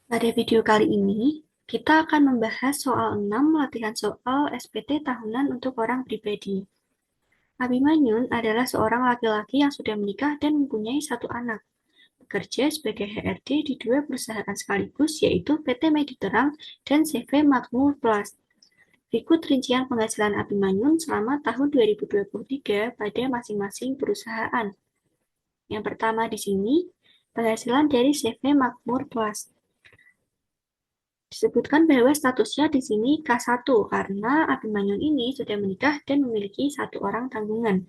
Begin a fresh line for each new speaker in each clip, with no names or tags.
Pada video kali ini, kita akan membahas soal 6 latihan soal SPT tahunan untuk orang pribadi. Abimanyun adalah seorang laki-laki yang sudah menikah dan mempunyai satu anak. Bekerja sebagai HRD di dua perusahaan sekaligus, yaitu PT Mediterang dan CV Makmur Plus. Berikut rincian penghasilan Abimanyun selama tahun 2023 pada masing-masing perusahaan. Yang pertama di sini, penghasilan dari CV Makmur Plus. Disebutkan bahwa statusnya di sini K1 karena Abimanyun ini sudah menikah dan memiliki satu orang tanggungan.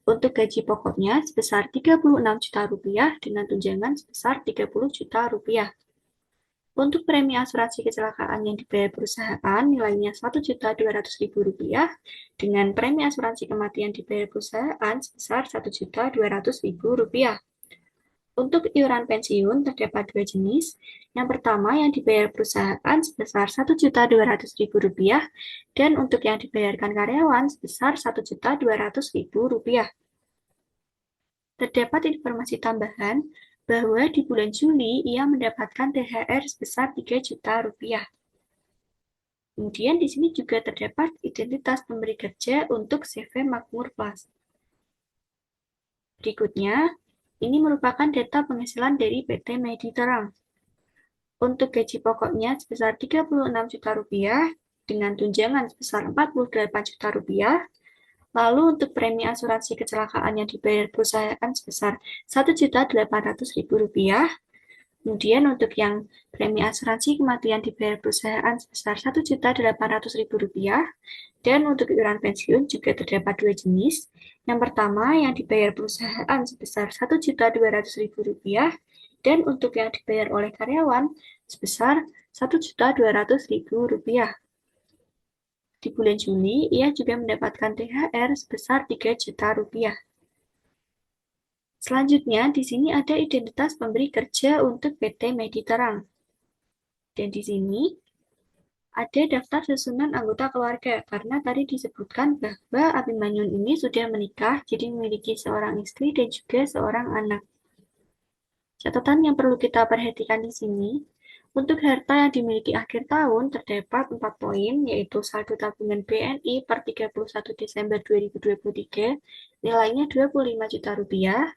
Untuk gaji pokoknya sebesar 36 juta rupiah dengan tunjangan sebesar 30 juta rupiah. Untuk premi asuransi kecelakaan yang dibayar perusahaan nilainya 1.200.000 rupiah dengan premi asuransi kematian dibayar perusahaan sebesar 1.200.000 rupiah. Untuk iuran pensiun terdapat dua jenis. Yang pertama yang dibayar perusahaan sebesar Rp1.200.000 dan untuk yang dibayarkan karyawan sebesar Rp1.200.000. Terdapat informasi tambahan bahwa di bulan Juli ia mendapatkan THR sebesar Rp3 juta. Kemudian di sini juga terdapat identitas pemberi kerja untuk CV Makmur Plus. Berikutnya, ini merupakan data penghasilan dari PT Mediterang. Untuk gaji pokoknya sebesar 36 juta rupiah dengan tunjangan sebesar 48 juta rupiah. Lalu untuk premi asuransi kecelakaan yang dibayar perusahaan sebesar 1.800.000 rupiah. Kemudian untuk yang premi asuransi kematian dibayar perusahaan sebesar 1.800.000 rupiah. Dan untuk iuran pensiun juga terdapat dua jenis. Yang pertama yang dibayar perusahaan sebesar 1.200.000 rupiah dan untuk yang dibayar oleh karyawan sebesar 1.200.000 rupiah. Di bulan Juli, ia juga mendapatkan THR sebesar 3 juta rupiah. Selanjutnya, di sini ada identitas pemberi kerja untuk PT Mediterang. Dan di sini ada daftar susunan anggota keluarga, karena tadi disebutkan bahwa Abimanyun ini sudah menikah, jadi memiliki seorang istri dan juga seorang anak. Catatan yang perlu kita perhatikan di sini, untuk harta yang dimiliki akhir tahun terdapat 4 poin, yaitu saldo tabungan BNI per 31 Desember 2023, nilainya 25 juta rupiah.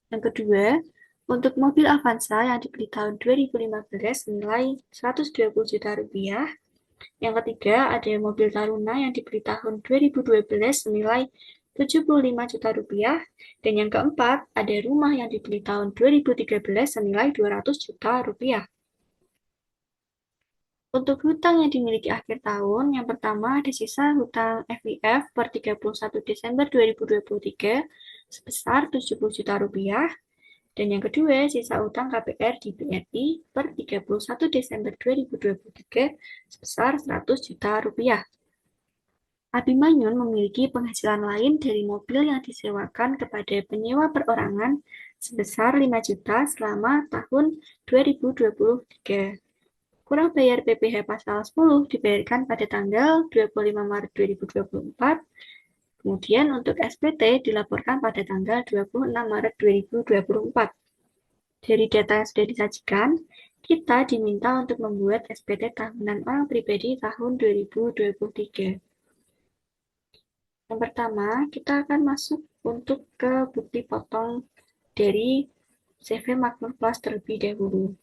Yang kedua, untuk mobil Avanza yang dibeli tahun 2015 nilai 120 juta rupiah. Yang ketiga, ada mobil Taruna yang dibeli tahun 2012 senilai 75 juta rupiah. Dan yang keempat, ada rumah yang dibeli tahun 2013 senilai 200 juta rupiah. Untuk hutang yang dimiliki akhir tahun, yang pertama ada sisa hutang FIF per 31 Desember 2023 sebesar 70 juta rupiah. Dan yang kedua, sisa utang KPR di BRI per 31 Desember 2023 sebesar 100 juta rupiah. Abimanyun memiliki penghasilan lain dari mobil yang disewakan kepada penyewa perorangan sebesar 5 juta selama tahun 2023. Kurang bayar PPh pasal 10 dibayarkan pada tanggal 25 Maret 2024. Kemudian untuk SPT dilaporkan pada tanggal 26 Maret 2024. Dari data yang sudah disajikan, kita diminta untuk membuat SPT tahunan orang pribadi tahun 2023. Yang pertama, kita akan masuk untuk ke bukti potong dari CV Makmur Plus terlebih dahulu.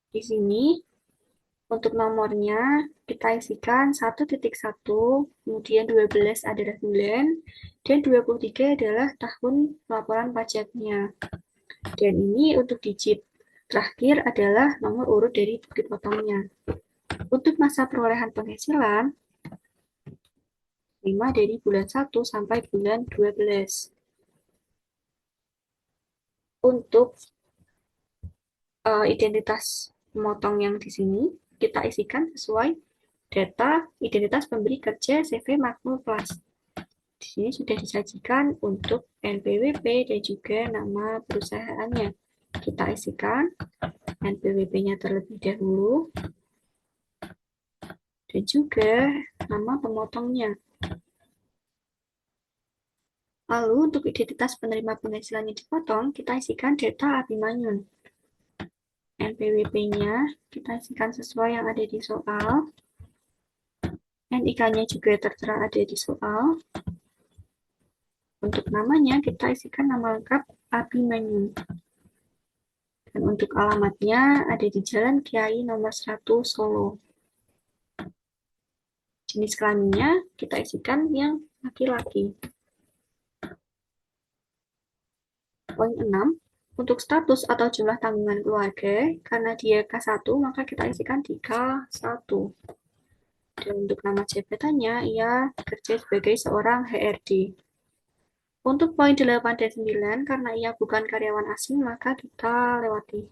Di sini, untuk nomornya, kita isikan 1.1, kemudian 12 adalah bulan, dan 23 adalah tahun laporan pajaknya. Dan ini untuk digit terakhir adalah nomor urut dari bukti potongnya. Untuk masa perolehan penghasilan, 5 dari bulan 1 sampai bulan 12. Untuk identitas pemotong yang di sini, kita isikan sesuai data identitas pemberi kerja CV Makmur Plus. Di sini sudah disajikan untuk NPWP dan juga nama perusahaannya. Kita isikan NPWP-nya terlebih dahulu dan juga nama pemotongnya. Lalu untuk identitas penerima penghasilan yang dipotong, kita isikan data Abimanyun. NPWP-nya kita isikan sesuai yang ada di soal. NIK-nya juga tertera ada di soal. Untuk namanya kita isikan nama lengkap Abimanyun. Dan untuk alamatnya ada di Jalan Kiai nomor 100 Solo. Jenis kelaminnya kita isikan yang laki-laki. Poin 6, untuk status atau jumlah tanggungan keluarga, karena dia K1, maka kita isikan di K1. Dan untuk nama jabatannya, ia bekerja sebagai seorang HRD. Untuk poin 8 dan 9, karena ia bukan karyawan asing, maka kita lewati.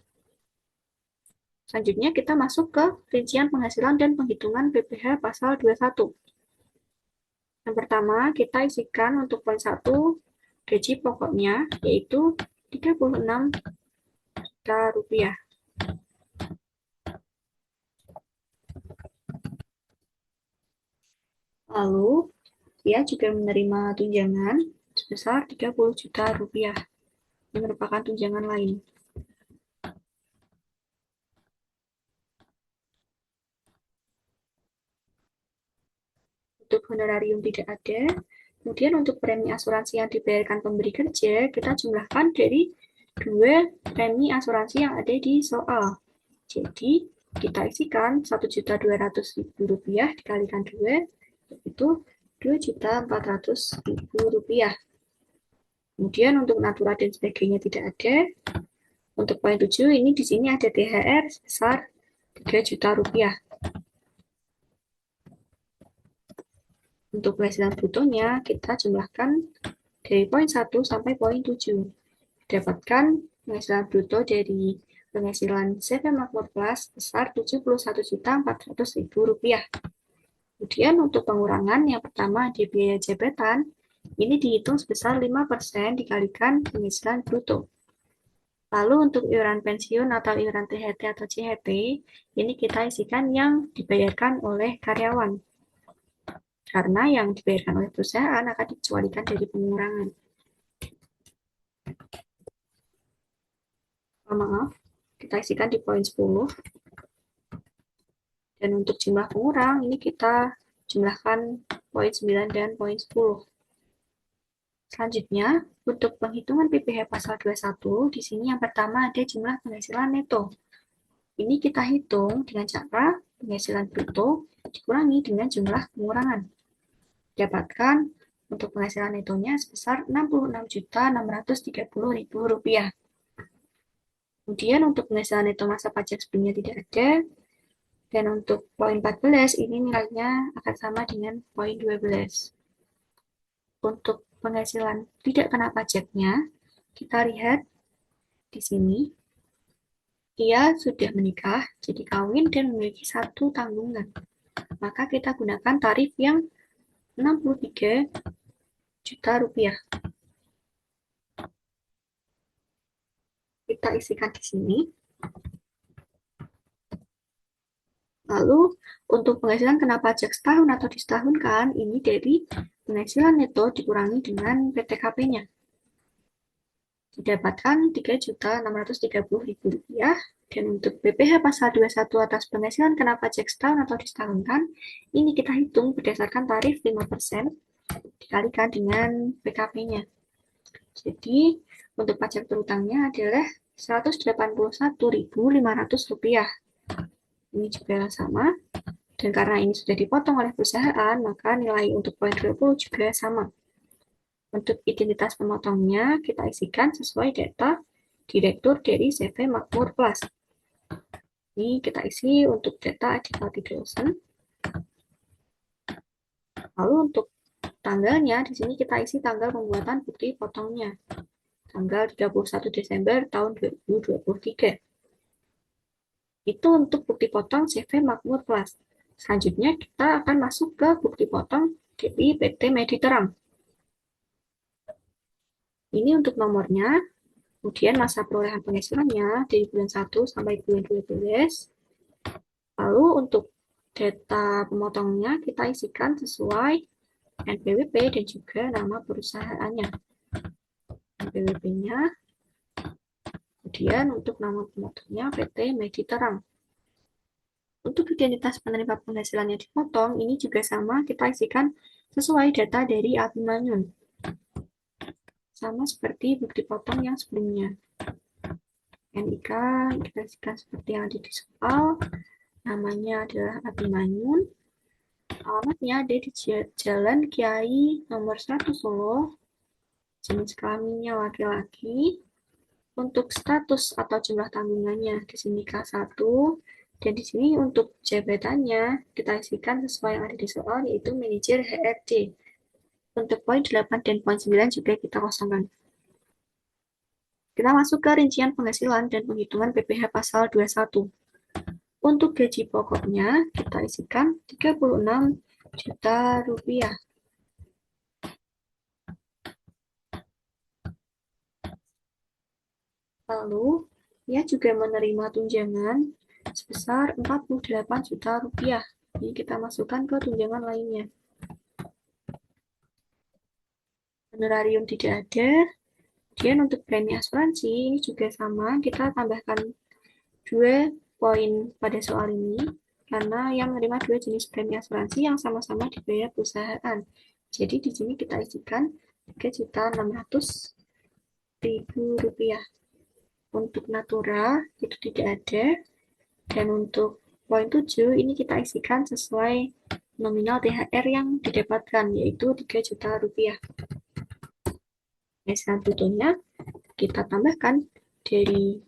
Selanjutnya kita masuk ke rincian penghasilan dan penghitungan PPh pasal 21. Yang pertama, kita isikan untuk poin 1, gaji pokoknya, yaitu 36 juta rupiah. Lalu, dia juga menerima tunjangan sebesar 30 juta rupiah, yang merupakan tunjangan lain. Untuk honorarium tidak ada. Kemudian untuk premi asuransi yang dibayarkan pemberi kerja, kita jumlahkan dari dua premi asuransi yang ada di soal. Jadi, kita isikan 1.200.000 rupiah dikalikan 2, yaitu 2.400.000 rupiah. Kemudian untuk natura dan sebagainya tidak ada. Untuk poin 7, ini di sini ada THR sebesar 3 juta rupiah. Untuk penghasilan brutonya, kita jumlahkan dari poin 1 sampai poin 7. Dapatkan penghasilan bruto dari penghasilan CV Makmur Plus sebesar 71.400.000 rupiah. Kemudian untuk pengurangan, yang pertama di biaya jabatan, ini dihitung sebesar 5% dikalikan penghasilan bruto. Lalu untuk iuran pensiun atau iuran THT atau CHT, ini kita isikan yang dibayarkan oleh karyawan. Karena yang dibayarkan oleh perusahaan akan dikecualikan dari pengurangan. Maaf, kita isikan di poin 10. Dan untuk jumlah pengurang, ini kita jumlahkan poin 9 dan poin 10. Selanjutnya, untuk penghitungan PPh pasal 21, di sini yang pertama ada jumlah penghasilan neto. Ini kita hitung dengan cara penghasilan bruto dikurangi dengan jumlah pengurangan. Dapatkan untuk penghasilan netonya sebesar 66.630.000 rupiah. Kemudian untuk penghasilan neto masa pajak sebelumnya tidak ada. Dan untuk poin 14 ini nilainya akan sama dengan poin 12. Untuk penghasilan tidak kena pajaknya, kita lihat di sini. Ia sudah menikah, jadi kawin dan memiliki satu tanggungan. Maka kita gunakan tarif yang 63 juta rupiah. Kita isikan di sini. Lalu, untuk penghasilan kena pajak setahun atau disetahunkan, ini dari penghasilan neto dikurangi dengan PTKP-nya. Didapatkan 3.630.000 rupiah. Dan untuk BPh pasal 21 atas penghasilan kena pajak setahun atau disetahunkan, ini kita hitung berdasarkan tarif 5% dikalikan dengan PKP-nya. Jadi, untuk pajak terutangnya adalah 181.500 rupiah. Ini juga sama. Dan karena ini sudah dipotong oleh perusahaan, maka nilai untuk poin 20 juga sama. Untuk identitas pemotongnya, kita isikan sesuai data direktur dari CV Makmur Plus. Ini kita isi untuk data Adipati Dosen. Lalu untuk tanggalnya, di sini kita isi tanggal pembuatan bukti potongnya. Tanggal 31 Desember tahun 2023. Itu untuk bukti potong CV Makmur Plus. Selanjutnya kita akan masuk ke bukti potong dari PT Mediterang. Ini untuk nomornya, kemudian masa perolehan penghasilannya dari bulan 1 sampai bulan 12. Lalu untuk data pemotongnya kita isikan sesuai NPWP dan juga nama perusahaannya. NPWP-nya, kemudian untuk nama pemotongnya PT Mediterang. Untuk identitas penerima penghasilan yang dipotong, ini juga sama, kita isikan sesuai data dari Abimanyun. Sama seperti bukti potong yang sebelumnya. NIK kita isikan seperti yang ada di soal. Namanya adalah Abimanyun. Alamatnya ada di Jalan Kiai nomor 1 Solo. Jenis kelaminnya laki-laki. Untuk status atau jumlah tanggungannya di sini K1. Dan di sini untuk jabatannya kita isikan sesuai yang ada di soal, yaitu manajer HRD. Untuk poin 8 dan poin 9 juga kita kosongkan. Kita masuk ke rincian penghasilan dan penghitungan PPh pasal 21. Untuk gaji pokoknya kita isikan 36 juta rupiah. Lalu, ia juga menerima tunjangan sebesar 48 juta rupiah. Ini kita masukkan ke tunjangan lainnya. Honorarium tidak ada. Kemudian untuk premi asuransi ini juga sama, kita tambahkan 2 poin pada soal ini, karena yang menerima 2 jenis premi asuransi yang sama-sama dibayar perusahaan. Jadi di sini kita isikan 3.600.000 rupiah. Untuk Natura itu tidak ada. Dan untuk poin 7 ini kita isikan sesuai nominal THR yang didapatkan, yaitu 3 juta rupiah. Penghasilan brutonya kita tambahkan dari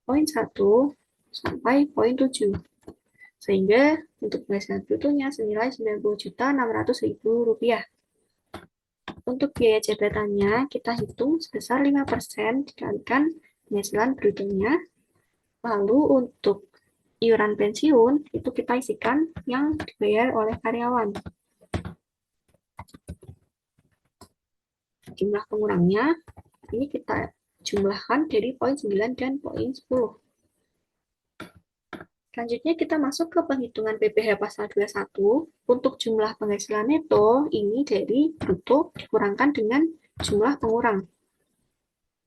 poin 1 sampai poin 7. Sehingga untuk penghasilan brutonya senilai 90.600.000 rupiah. Untuk biaya jabatannya kita hitung sebesar 5% dikalikan penghasilan brutonya. Lalu untuk iuran pensiun itu kita isikan yang dibayar oleh karyawan. Jumlah pengurangnya ini kita jumlahkan dari poin 9 dan poin 10. Selanjutnya kita masuk ke penghitungan PPh pasal 21. Untuk jumlah penghasilan neto ini dari bruto dikurangkan dengan jumlah pengurang.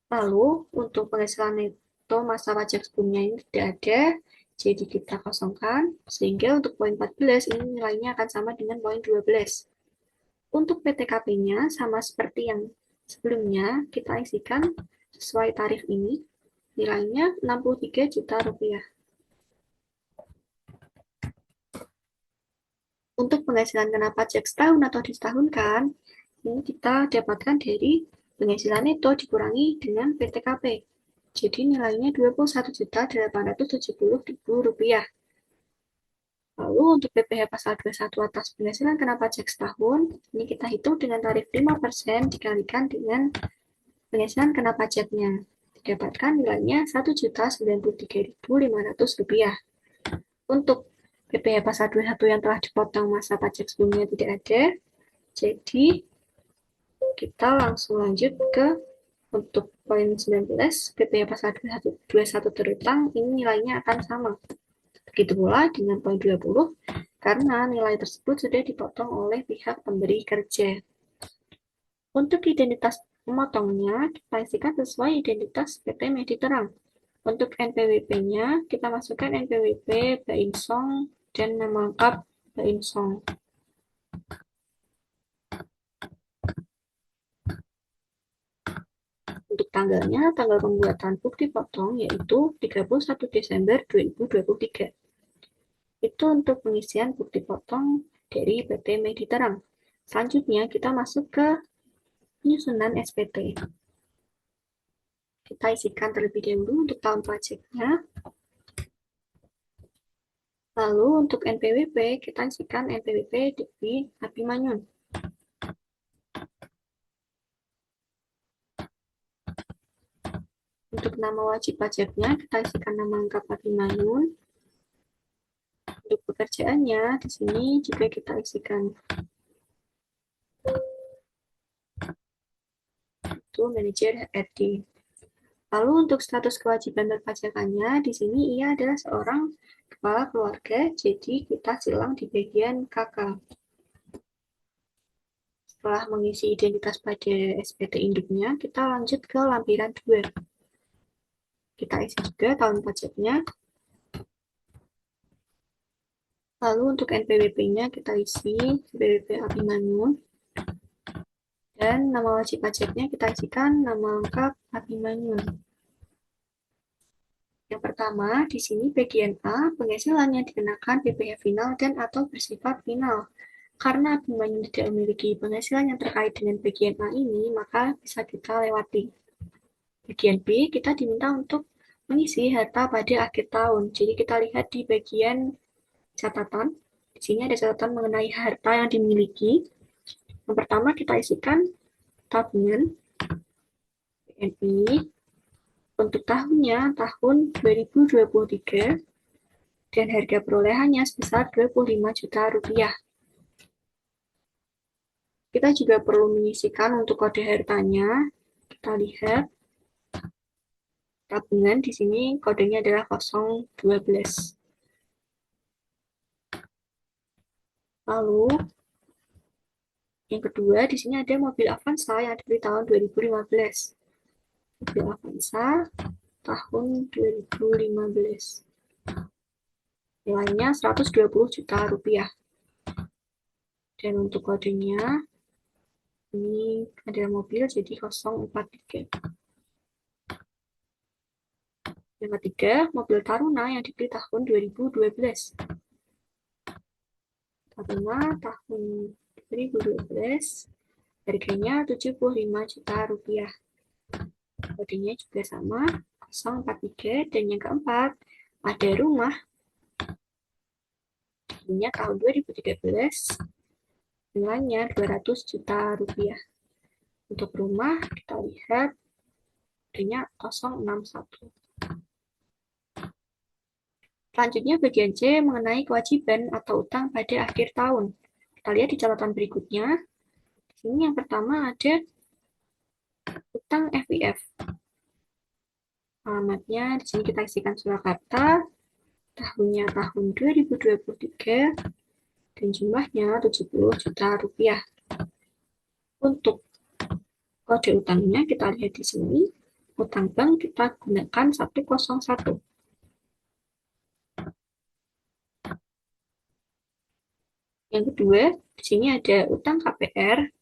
Lalu untuk penghasilan neto masa pajak sebelumnya ini tidak ada, jadi kita kosongkan, sehingga untuk poin 14 ini nilainya akan sama dengan poin 12. Untuk PTKP-nya sama seperti yang sebelumnya, kita isikan sesuai tarif ini, nilainya 63 juta rupiah. Untuk penghasilan kena pajak setahun atau disetahunkan, ini kita dapatkan dari penghasilan neto dikurangi dengan PTKP. Jadi nilainya 21.870.000 rupiah. Lalu untuk PPh pasal 21 atas penghasilan kena pajak setahun, ini kita hitung dengan tarif 5% dikalikan dengan penghasilan kena pajaknya. Didapatkan nilainya 1.093.500 rupiah. Untuk PPh pasal 21 yang telah dipotong masa pajak sebelumnya tidak ada, jadi kita langsung lanjut ke untuk poin 19, PPh pasal 21 terutang, ini nilainya akan sama. Begitu pula dengan poin 20, karena nilai tersebut sudah dipotong oleh pihak pemberi kerja. Untuk identitas pemotongnya, kita isikan sesuai identitas PT Mediterang. Untuk NPWP-nya, kita masukkan NPWP Bainsong dan nama lengkap Bainsong. Untuk tanggalnya, tanggal pembuatan bukti potong yaitu 31 Desember 2023. Itu untuk pengisian bukti potong dari PT Mediterang. Selanjutnya kita masuk ke penyusunan SPT. Kita isikan terlebih dahulu untuk tahun pajaknya. Lalu untuk NPWP, kita isikan NPWP Dewi Abimanyun. Untuk nama wajib pajaknya, kita isikan nama lengkap Abimanyun. Untuk pekerjaannya, di sini juga kita isikan itu manajer HRD. Lalu untuk status kewajiban perpajakannya, di sini ia adalah seorang kepala keluarga, jadi kita silang di bagian KK. Setelah mengisi identitas pada SPT induknya, kita lanjut ke lampiran 2. Kita isi juga tahun pajaknya. Lalu untuk NPWP-nya kita isi NPWP Abimanyu. Dan nama wajib pajaknya kita isikan nama lengkap Abimanyu. Yang pertama, di sini bagian A, penghasilan yang dikenakan PPh final dan atau bersifat final. Karena Abimanyu tidak memiliki penghasilan yang terkait dengan bagian A ini, maka bisa kita lewati. Bagian B, kita diminta untuk mengisi harta pada akhir tahun. Jadi kita lihat di bagian catatan. Di sini ada catatan mengenai harta yang dimiliki. Yang pertama kita isikan tabungan BNI untuk tahunnya tahun 2023 dan harga perolehannya sebesar 25 juta rupiah. Kita juga perlu mengisikan untuk kode hartanya. Kita lihat tabungan di sini kodenya adalah 012. Lalu yang kedua di sini ada mobil Avanza yang dari tahun 2015. Mobil Avanza tahun 2015. Nilainya 120 juta rupiah. Dan untuk kodenya ini adalah mobil jadi 043. Yang ketiga, mobil Taruna yang dibeli tahun 2012. Taruna tahun 2012 harganya 75 juta rupiah. Kodenya juga sama 043. Dan yang keempat ada rumah ini tahun 2013 nilainya 200 juta rupiah. Untuk rumah kita lihat kodenya 061. Selanjutnya bagian C mengenai kewajiban atau utang pada akhir tahun. Kita lihat di catatan berikutnya. Di sini yang pertama ada utang FIF. Alamatnya di sini kita isikan Surakarta, tahunnya tahun 2023 dan jumlahnya 70 juta rupiah. Untuk kode utangnya kita lihat di sini. Utang bank kita gunakan 101. Yang kedua, di sini ada utang KPR.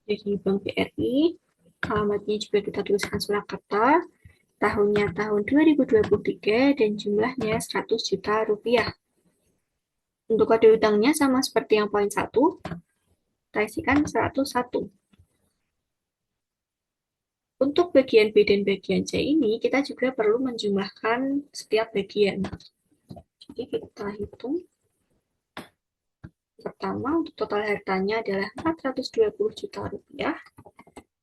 Dari Bank BRI, alamatnya juga kita tuliskan Surakarta, tahunnya tahun 2023 dan jumlahnya 100 juta rupiah. Untuk kode utangnya sama seperti yang poin 1, kita isikan 101. Untuk bagian B dan bagian C ini, kita juga perlu menjumlahkan setiap bagian. Jadi kita hitung. Pertama, untuk total hartanya adalah 420 juta rupiah.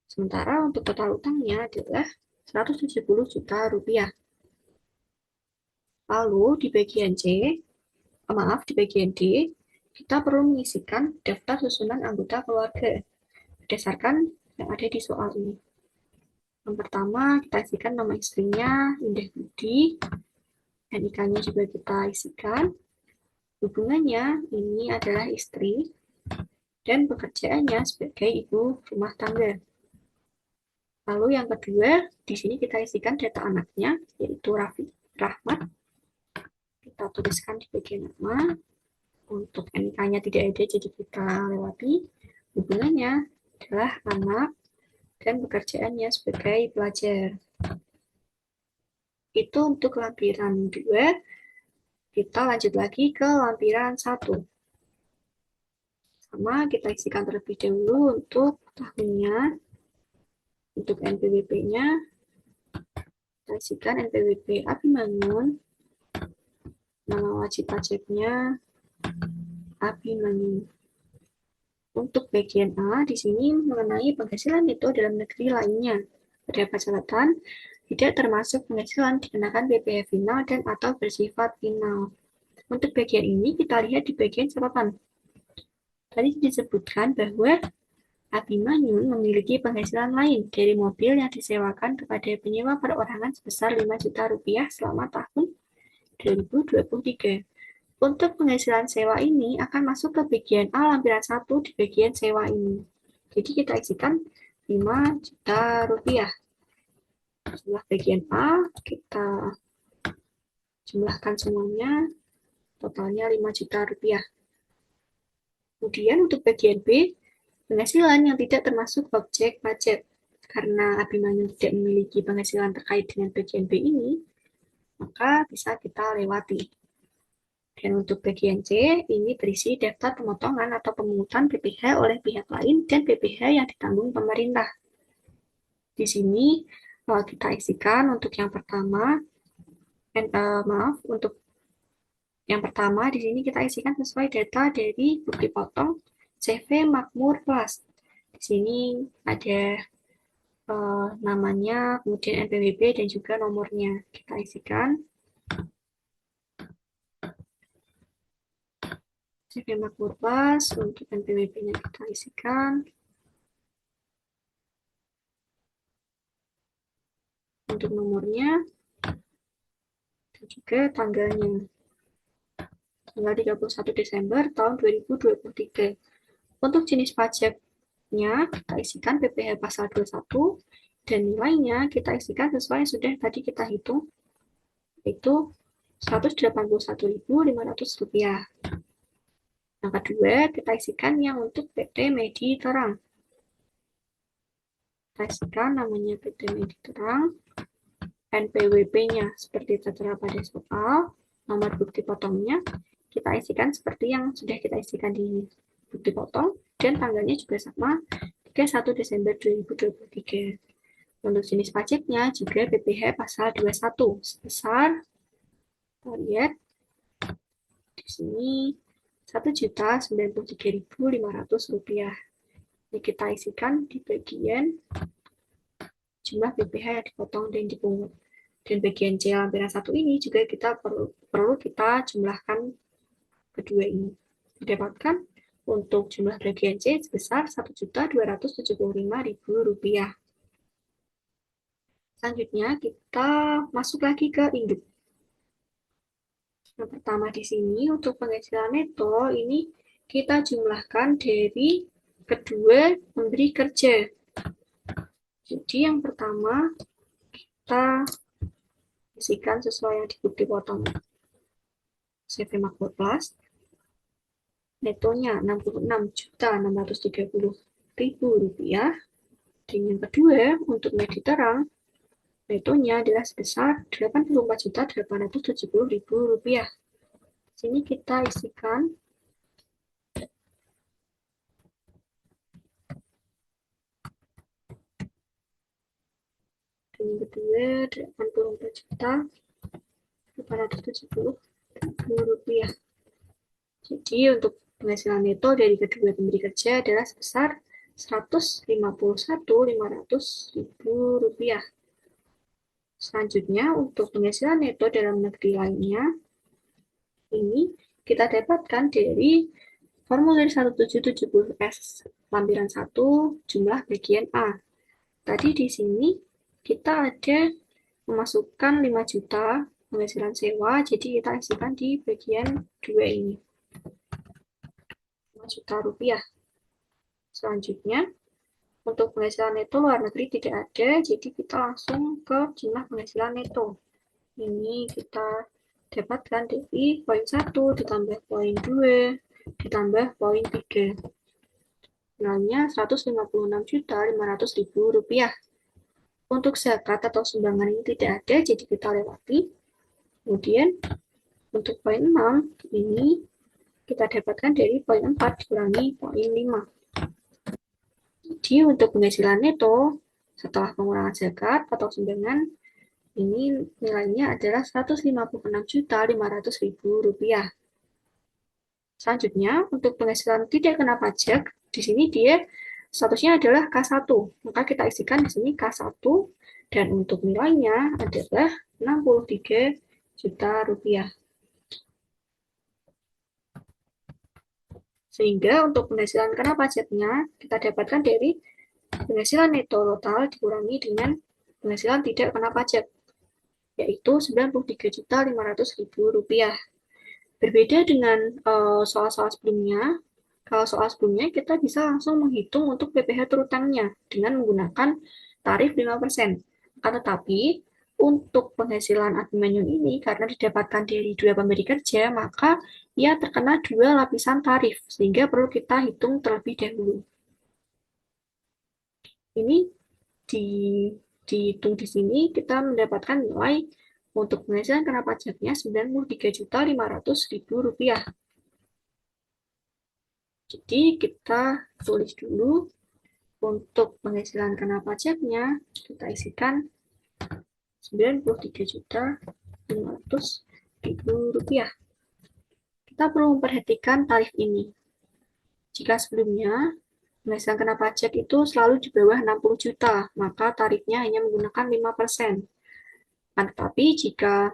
Sementara untuk total utangnya adalah 170 juta rupiah. Lalu di bagian di bagian D, kita perlu mengisikan daftar susunan anggota keluarga berdasarkan yang ada di soal ini. Yang pertama, kita isikan nama istrinya, Indah Budi, NIK-nya juga kita isikan. Hubungannya ini adalah istri, dan pekerjaannya sebagai ibu rumah tangga. Lalu yang kedua, di sini kita isikan data anaknya, yaitu Raffi Rahmat. Kita tuliskan di bagian nama. Untuk NIK-nya tidak ada, jadi kita lewati. Hubungannya adalah anak, dan pekerjaannya sebagai pelajar. Itu untuk lampiran 2. Kita lanjut lagi ke lampiran 1. Sama, kita isikan terlebih dahulu untuk tahunnya. Untuk NPWP-nya, kita isikan NPWP Abimanyu. Nama wajib pajaknya Abimanyu. Untuk bagian A, di sini mengenai penghasilan neto dalam negeri lainnya. Terdapat catatan, tidak termasuk penghasilan dikenakan PPh final dan atau bersifat final. Untuk bagian ini, kita lihat di bagian catatan. Tadi disebutkan bahwa Abimanyu memiliki penghasilan lain dari mobil yang disewakan kepada penyewa perorangan sebesar 5 juta rupiah selama tahun 2023. Untuk penghasilan sewa ini akan masuk ke bagian A lampiran 1 di bagian sewa ini. Jadi kita isikan 5 juta rupiah. Setelah bagian A, kita jumlahkan semuanya, totalnya 5 juta rupiah. Kemudian untuk bagian B, penghasilan yang tidak termasuk objek pajak. Karena Abimanyu tidak memiliki penghasilan terkait dengan bagian B ini, maka bisa kita lewati. Dan untuk bagian C, ini berisi daftar pemotongan atau pemungutan PPh oleh pihak lain dan PPh yang ditanggung pemerintah. Di sini kita isikan untuk yang pertama, untuk yang pertama di sini kita isikan sesuai data dari bukti potong CV Makmur Plus. Di sini ada namanya, kemudian NPWP dan juga nomornya. Kita isikan. CV Makmur Plus, untuk NPWP-nya kita isikan. Untuk nomornya, dan juga tanggalnya. Tanggal 31 Desember tahun 2023. Untuk jenis pajaknya, kita isikan PPh pasal 21, dan nilainya kita isikan sesuai yang sudah tadi kita hitung, yaitu Rp181.500. Yang kedua, kita isikan yang untuk PT Medi Terang. Kita isikan namanya PT Medi Terang, NPWP-nya seperti tertera pada soal, nomor bukti potongnya, kita isikan seperti yang sudah kita isikan di bukti potong, dan tanggalnya juga sama, 31 Desember 2023. Untuk jenis pajaknya juga PPh pasal 21 sebesar, kita lihat di sini, Rp1.093.500. Ini kita isikan di bagian jumlah PPh yang dipotong dan dipungut. Dan bagian C lampiran 1 ini juga kita perlu kita jumlahkan kedua ini. Didapatkan untuk jumlah bagian C sebesar Rp1.275.000. Selanjutnya kita masuk lagi ke induk. Yang pertama di sini untuk penghasilan neto ini kita jumlahkan dari kedua pemberi kerja. Jadi yang pertama kita isikan sesuai yang di bukti potong CV Makmur Plus. Netonya Rp66.630.000. Dan yang kedua untuk Medi Terang, netonya adalah sebesar Rp84.870.000. Sini kita isikan dan yang kedua Rp84.870.000. Jadi untuk penghasilan neto dari kedua pemberi kerja adalah sebesar Rp151.500.000. Selanjutnya untuk penghasilan neto dalam negeri lainnya, ini kita dapatkan dari formulir 1770S lampiran 1 jumlah bagian A. Tadi di sini kita ada memasukkan 5 juta penghasilan sewa, jadi kita isikan di bagian 2 ini. 5 juta rupiah. Selanjutnya, untuk penghasilan neto luar negeri tidak ada, jadi kita langsung ke jumlah penghasilan neto. Ini kita dapatkan dari poin 1 ditambah poin 2 ditambah poin 3. Nilainya Rp156.500.000. Untuk zakat atau sumbangan ini tidak ada, jadi kita lewati. Kemudian untuk poin 6 ini kita dapatkan dari poin 4 dikurangi poin 5. Jadi untuk penghasilan neto setelah pengurangan zakat atau sumbangan ini nilainya adalah Rp156.500.000. Selanjutnya untuk penghasilan tidak kena pajak, di sini dia statusnya adalah K1. Maka kita isikan di sini K1 dan untuk nilainya adalah Rp63 juta. Sehingga untuk penghasilan kena pajaknya kita dapatkan dari penghasilan neto total dikurangi dengan penghasilan tidak kena pajak, yaitu Rp93.500.000. Berbeda dengan soal-soal sebelumnya, kalau soal sebelumnya kita bisa langsung menghitung untuk PPh terutangnya dengan menggunakan tarif 5%. Akan tetapi, untuk penghasilan Abimanyu ini, karena didapatkan dari dua pemberi kerja, maka ia terkena dua lapisan tarif, sehingga perlu kita hitung terlebih dahulu. Ini dihitung di sini, kita mendapatkan nilai untuk penghasilan kena pajaknya Rp93.500.000. Jadi kita tulis dulu untuk penghasilan kena pajaknya, kita isikan Rp93.500.000. Kita perlu memperhatikan tarif ini. Jika sebelumnya penghasilan kena pajak itu selalu di bawah 60 juta, maka tarifnya hanya menggunakan 5%. Tetapi jika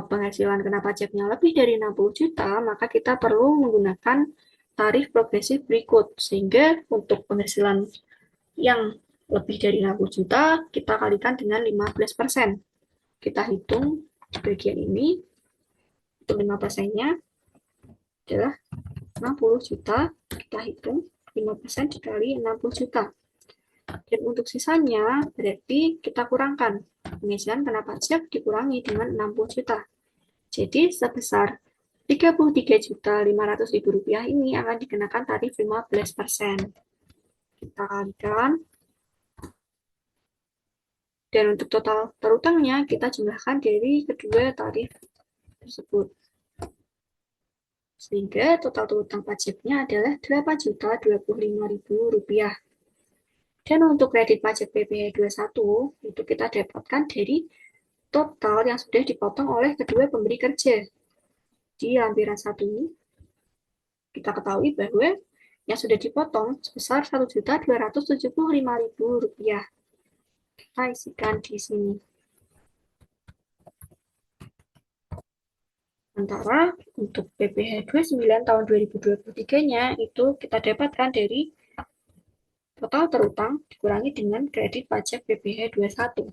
penghasilan kena pajaknya lebih dari 60 juta, maka kita perlu menggunakan tarif progresif berikut. Sehingga untuk penghasilan yang lebih dari 60 juta, kita kalikan dengan 15%. Kita hitung di bagian ini, untuk 5%-nya adalah 60 juta, kita hitung 5% dikali 60 juta. Dan untuk sisanya, berarti kita kurangkan. Penghasilan kena pajak dikurangi dengan 60 juta. Jadi sebesar Rp33.500.000 ini akan dikenakan tarif 15%. Kita kalikan. Dan untuk total terutangnya, kita jumlahkan dari kedua tarif tersebut. Sehingga total terutang pajaknya adalah Rp8.025.000. Dan untuk kredit pajak PPh 21, itu kita dapatkan dari total yang sudah dipotong oleh kedua pemberi kerja. Di lampiran 1 ini, kita ketahui bahwa yang sudah dipotong sebesar Rp1.275.000. Kita isikan di sini. Sementara untuk PPh 29 tahun 2023-nya itu kita dapatkan dari total terutang dikurangi dengan kredit pajak PPh 21.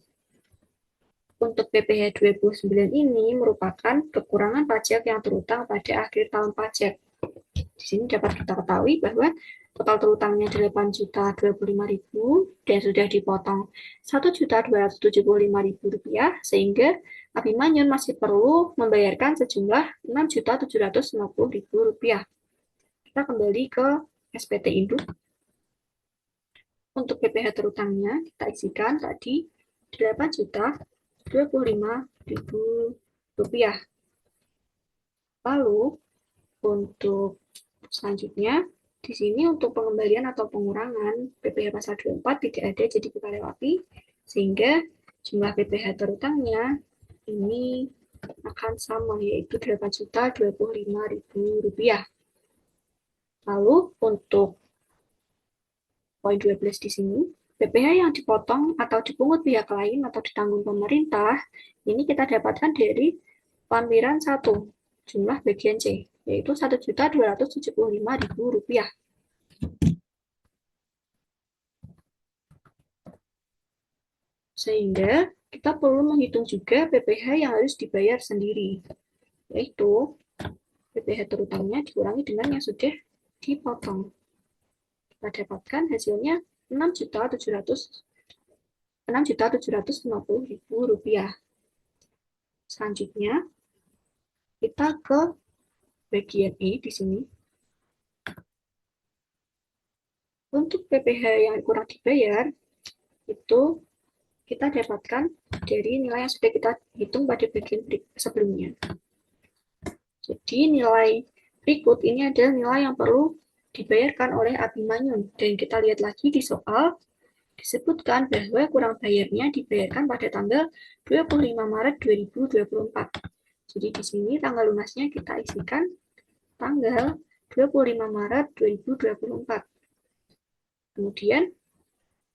Untuk PPh 29 ini merupakan kekurangan pajak yang terutang pada akhir tahun pajak. Di sini dapat kita ketahui bahwa total terutangnya Rp8.025.000 dan sudah dipotong Rp1.275.000, sehingga Abimanyun masih perlu membayarkan sejumlah Rp6.750.000. Kita kembali ke SPT Induk. Untuk PPh terutangnya kita isikan tadi Rp8.025.000. Lalu untuk selanjutnya, di sini untuk pengembalian atau pengurangan PPh pasal 24 tidak ada, jadi kita lewati, sehingga jumlah PPh terutangnya ini akan sama, yaitu Rp8.025.000. Lalu untuk poin 12 di sini, PPh yang dipotong atau dipungut pihak lain atau ditanggung pemerintah, ini kita dapatkan dari lampiran 1, jumlah bagian C, yaitu Rp1.275.000. Sehingga kita perlu menghitung juga PPh yang harus dibayar sendiri, yaitu PPh terutangnya dikurangi dengan yang sudah dipotong. Kita dapatkan hasilnya Rp6.750.000. Selanjutnya, kita ke bagian E di sini. Untuk PPh yang kurang dibayar, itu kita dapatkan dari nilai yang sudah kita hitung pada bagian sebelumnya. Jadi nilai berikut ini adalah nilai yang perlu dibayarkan oleh Abimanyun. Dan kita lihat lagi di soal, disebutkan bahwa kurang bayarnya dibayarkan pada tanggal 25 Maret 2024. Jadi di sini tanggal lunasnya kita isikan tanggal 25 Maret 2024. Kemudian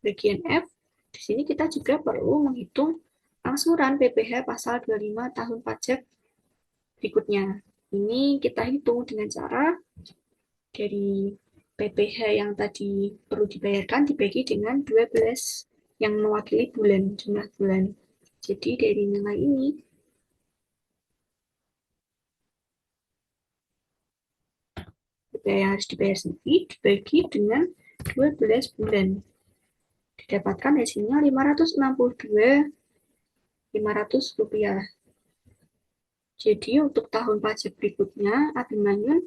bagian F, di sini kita juga perlu menghitung angsuran PPh pasal 25 tahun pajak berikutnya. Ini kita hitung dengan cara dari PPh yang tadi perlu dibayarkan dibagi dengan 12 yang mewakili bulan, jumlah bulan. Jadi dari nilai ini KPPH yang harus dibayar sendiri dibagi dengan 12 bulan. Didapatkan hasilnya Rp562.500. Jadi untuk tahun pajak berikutnya, Abimanyun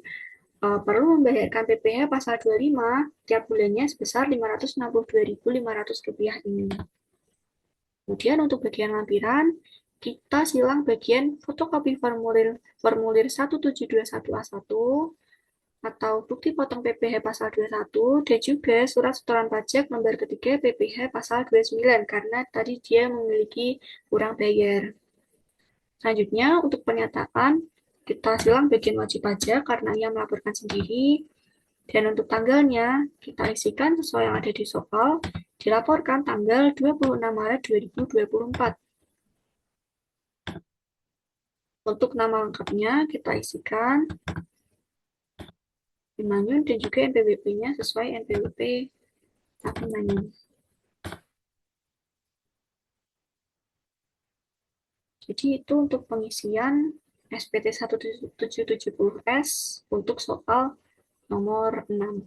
perlu membayarkan PPh pasal 25 tiap bulannya sebesar Rp562.500 ini. Kemudian untuk bagian lampiran, kita silang bagian fotokopi formulir 1721A1 atau bukti potong PPh pasal 21 dan juga surat setoran pajak lembar ketiga PPh pasal 29 karena tadi dia memiliki kurang bayar. Selanjutnya untuk pernyataan kita silang bagian wajib pajak karena ia melaporkan sendiri. Dan untuk tanggalnya, kita isikan sesuai yang ada di soal, dilaporkan tanggal 26 Maret 2024. Untuk nama lengkapnya, kita isikan Abimanyun dan juga NPWP-nya sesuai NPWP Abimanyun. Jadi itu untuk pengisian SPT 1770S untuk soal nomor 6.